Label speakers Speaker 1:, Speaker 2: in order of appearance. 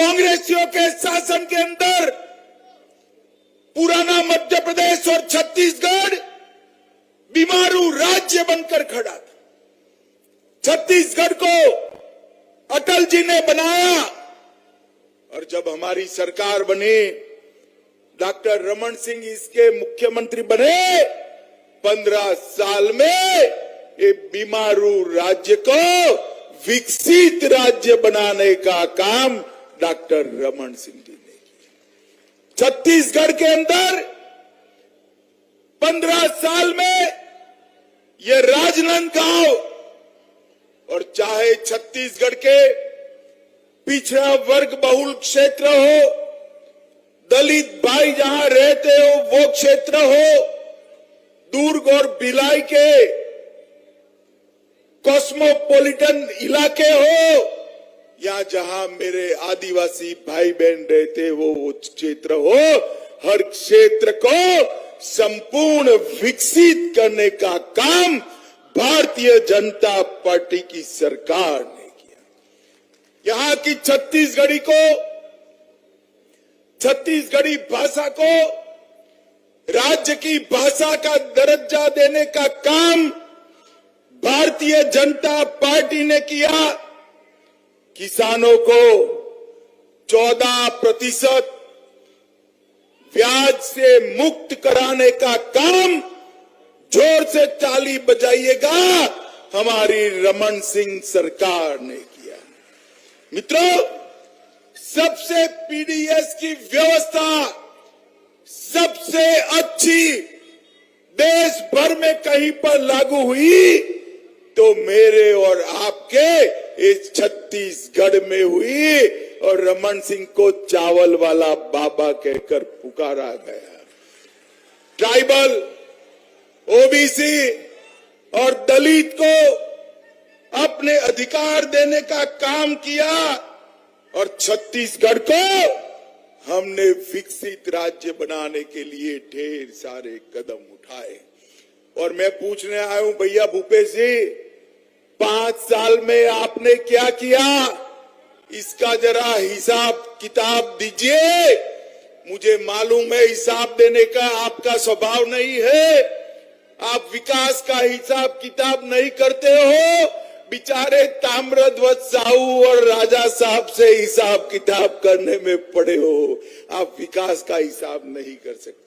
Speaker 1: कांग्रेसियों के शासन के अंदर पुराना मध्य प्रदेश और छत्तीसगढ़ बीमारू राज्य बनकर खड़ा था। छत्तीसगढ़ को अटल जी ने बनाया और जब हमारी सरकार बनी, डॉक्टर रमन सिंह इसके मुख्यमंत्री बने, 15 साल में ये बीमारू राज्य को विकसित राज्य बनाने का काम डॉक्टर रमन सिंह जी ने किया। छत्तीसगढ़ के अंदर 15 साल में ये राजनांदगांव, और चाहे छत्तीसगढ़ के पिछड़ा वर्ग बहुल क्षेत्र हो, दलित भाई जहां रहते हो वो क्षेत्र हो, दुर्ग और भिलाई के कॉस्मोपॉलिटन इलाके हो, या जहां मेरे आदिवासी भाई बहन रहते हो वो क्षेत्र हो, हर क्षेत्र को संपूर्ण विकसित करने का काम भारतीय जनता पार्टी की सरकार ने किया। यहां की छत्तीसगढ़ी भाषा को राज्य की भाषा का दर्जा देने का काम भारतीय जनता पार्टी ने किया। किसानों को 14% ब्याज से मुक्त कराने का काम, जोर से ताली बजाइएगा, हमारी रमन सिंह सरकार ने किया। मित्रों, सबसे पीडीएस की व्यवस्था सबसे अच्छी देश भर में कहीं पर लागू हुई तो मेरे और आपके इस छत्तीसगढ़ में हुई, और रमन सिंह को चावल वाला बाबा कहकर पुकारा गया। ट्राइबल, ओबीसी और दलित को अपने अधिकार देने का काम किया, और छत्तीसगढ़ को हमने विकसित राज्य बनाने के लिए ढेर सारे कदम उठाए। और मैं पूछने आया हूं, भैया भूपेश जी, 5 साल में आपने क्या किया, इसका जरा हिसाब किताब दीजिए। मुझे मालूम है हिसाब देने का आपका स्वभाव नहीं है, आप विकास का हिसाब किताब नहीं करते हो। बेचारे ताम्रध्वज साहू और राजा साहब से हिसाब किताब करने में पड़े हो, आप विकास का हिसाब नहीं कर सकते।